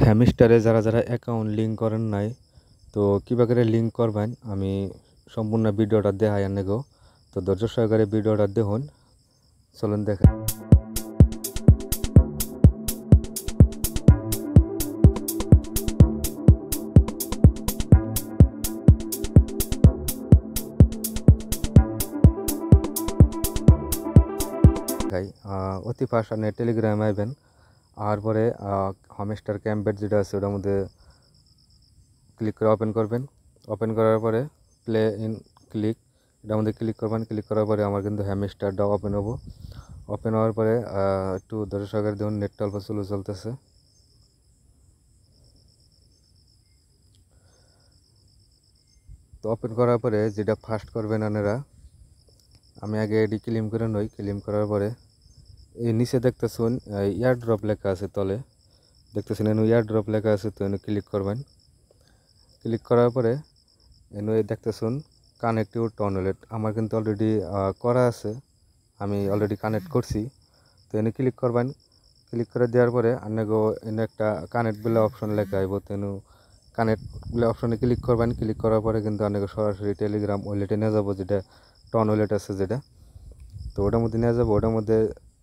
হ্যামিস্টারে যারা যারা account link করেন নাই তো কীভাবে করে লিঙ্ক করবেন আমি সম্পূর্ণ ভিডিওটা দেখাই আনেগো। তো ধৈর্য সহকারে ভিডিওটা দেখুন, চলুন দেখেন। অতি ফার্স্ট আপনি টেলিগ্রাম আইবেন, আর পরে হ্যামিস্টার ক্যাম্পের যেটা আছে ওটার মধ্যে ক্লিক করে ওপেন করবেন। ওপেন করার পরে প্লে ইন ক্লিক এটার মধ্যে ক্লিক করবেন। ক্লিক করার পরে আমার কিন্তু হ্যামিস্টারটা ওপেন হবো। ওপেন হওয়ার পরে একটু ধৈর্য সহকারে দেখুন, নেটটা অল্প স্লো চলতেছে। তো ওপেন করার পরে যেটা ফার্স্ট করবেন আপনারা, আমি আগে এটি ক্লেম করে নই। ক্লেম করার পরে এই নিচে দেখতেছেন ইয়ার ড্রপ লেখা আছে, তলে দেখতেছেন এনে ইয়ার ড্রপ লেখা আছে, তো এনে ক্লিক করবেন। ক্লিক করার পরে এনে দেখতেছেন কানেক্ট ইউর টন ওয়ালেট, আমার কিন্তু অলরেডি করা আছে, আমি অলরেডি কানেক্ট করছি। তো এনে ক্লিক করবেন। ক্লিক করে দেওয়ার পরে আপনাকে এনে একটা কানেক্ট বলে অপশন লেখা আইব, তো কানেক্ট বলে অপশনে ক্লিক করবেন। ক্লিক করার পরে কিন্তু আপনাকে সরাসরি টেলিগ্রাম ওয়ালেটে নিয়ে যাবো, যেটা টন ওয়ালেট আছে যেটা, তো ওটার মধ্যে নিয়ে যাবো। ওটার মধ্যে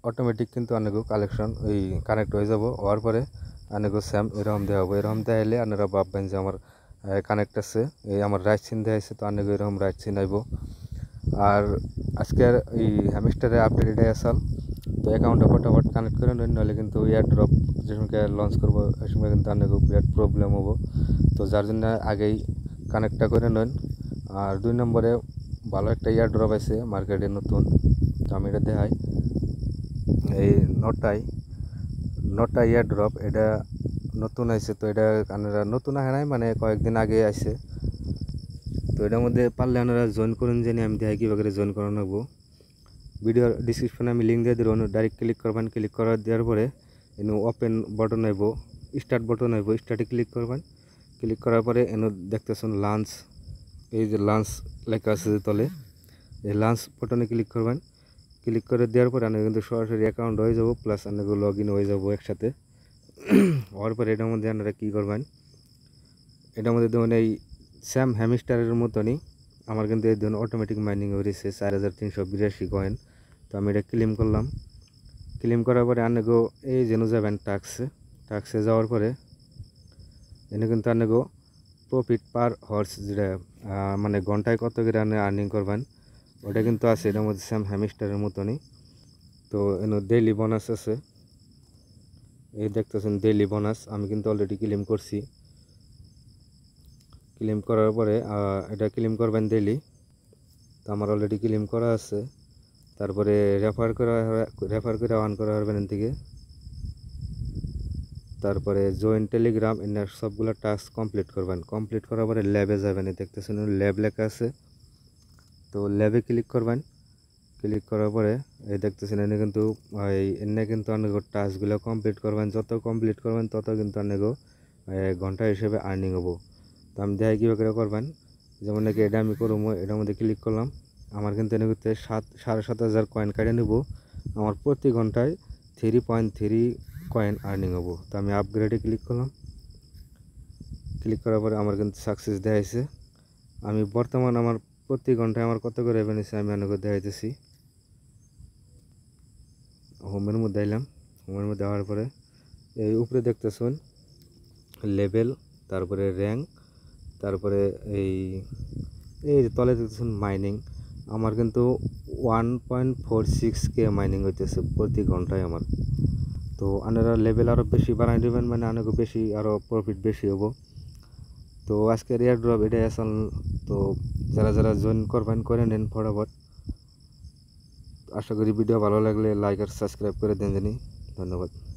অটোমেটিক কিন্তু আপনাকে কালেকশন ওই কানেক্ট হয়ে যাব। হওয়ার পরে আপনাকে স্যাম এরকম দেওয়া হবো। এরকম দেখাইলে আপনারা ভাববেন যে আমার কানেক্ট আছে, এই আমার রাইট সিন দেখাইছে, তো আপনাকে এরকম রাইট সিন আইব। আর আজকের এই হ্যামিস্টারে আপডেট এটাই আসাল, তো অ্যাকাউন্টটা ফটাফট কানেক্ট করে নিন, নাহলে কিন্তু এয়ার ড্রপ যে সময় লঞ্চ করবো ওই সময় কিন্তু আপনাকে বিরাট প্রবলেম হবো। তো যার জন্য আগেই কানেক্টটা করে নিন। আর 2 নম্বরে ভালো একটা ইয়ার ড্রপ আছে মার্কেটে নতুন, তো আমি এটা দেখাই। এই নটা ইয়ার ড্রপ এটা নতুন আছে, তো এটা আপনারা নতুন আহে নাই, মানে কয়েকদিন আগে আছে। তো এটার মধ্যে পারলে আপনারা জয়েন করুন, জানি আমি দেখাই কীভাবে জয়েন করানো নেবো। ভিডিওর ডিসক্রিপশনে আমি লিঙ্ক দিয়ে দেবো, ডাইরেক্ট ক্লিক করবেন। ক্লিক করার দেওয়ার পরে এনে ওপেন বাটন আইব, স্টার্ট বাটন আইব, স্টার্টে ক্লিক করবেন। ক্লিক করার পরে এনে দেখতেছেন লাঞ্চ, এই যে লাঞ্চ লেখা আছে তলে, এই লাঞ্চ বাটনে ক্লিক করবেন। ক্লিক করে দেওয়ার পরে আপনার কিন্তু সরাসরি অ্যাকাউন্ট হয়ে যাব, প্লাস আপনাকে লগ ইন হয়ে যাবো একসাথে। হওয়ার পরে এটার মধ্যে আপনারা কী করবেন, এটার মধ্যে দেখুন এই স্যাম হ্যামিস্টারের মতনই আমার কিন্তু এই ধরুন অটোমেটিক মাইনিং হয়েছে 4382 কয়েন। তো আমি এটা ক্লেম করলাম। ক্লেম করার পরে আপনাকে এই যেন যাবেন টাক্সে যাওয়ার পরে এনে কিন্তু আপনাকে প্রফিট পার হর্স যেটা মানে ঘন্টায় কত করে আর্নিং করবেন ওটা কিন্তু আছে এটার মধ্যে স্যাম হ্যামিস্টারের মতনই। তো এনে ডেইলি বোনাস আছে, এই দেখতেছেন ডেইলি বোনাস, আমি কিন্তু অলরেডি ক্লেম করছি। ক্লেম করার পরে এটা ক্লেম করবেন ডেইলি, তো আমার অলরেডি ক্লেম করা আছে। তারপরে রেফার করে অন করা হবে এখান থেকে। তারপরে জয়েন টেলিগ্রাম এর সবগুলো টাস্ক কমপ্লিট করবেন। কমপ্লিট করার পরে ল্যাবে যাবেন, দেখতেছেন ল্যাব লেখা আছে, তো ল্যাবে ক্লিক করবেন। ক্লিক করার পরে এই দেখতেছেন এনে কিন্তু এনে কিন্তু অনেক টাস্কগুলো কমপ্লিট করবেন, যত কমপ্লিট করবেন তত কিন্তু অনেক ঘন্টা হিসেবে আর্নিং হবো। তো আমি দেখাই কীভাবে করবেন, যেমন নাকি এটা আমি করবো, এটার মধ্যে ক্লিক করলাম। আমার কিন্তু এনে করতে 7,500 কয়েন কাটে নেব, আমার প্রতি ঘন্টায় 3.3 কয়েন আর্নিং হবো। তো আমি আপগ্রেডে ক্লিক করলাম। ক্লিক করার পরে আমার কিন্তু সাকসেস দেখাইছে। আমি বর্তমান আমার প্রতি ঘন্টায় আমার কত করে রেভেনিউ আমি অনেক দেখাইতেছি। হোমের মধ্যে আইলাম, হোমের মধ্যে যাওয়ার পরে এই উপরে দেখতেছেন লেভেল, তারপরে র্যাঙ্ক, তারপরে এই তলে দেখতেছেন মাইনিং। আমার কিন্তু 1.46K মাইনিং হইতেছে প্রতি ঘন্টায় আমার। তো আপনারা লেভেল আরও বেশি বাড়াই দেবেন, মানে অনেক বেশি আরও প্রফিট বেশি হবো। তো আজকের এয়ার ড্রপ এটাই আসল। তো যারা যারা জয়েন করবেন করে নেন ফটাফট। আশা করি ভিডিও ভালো লাগলে লাইক আর সাবস্ক্রাইব করে দেন জানি। ধন্যবাদ।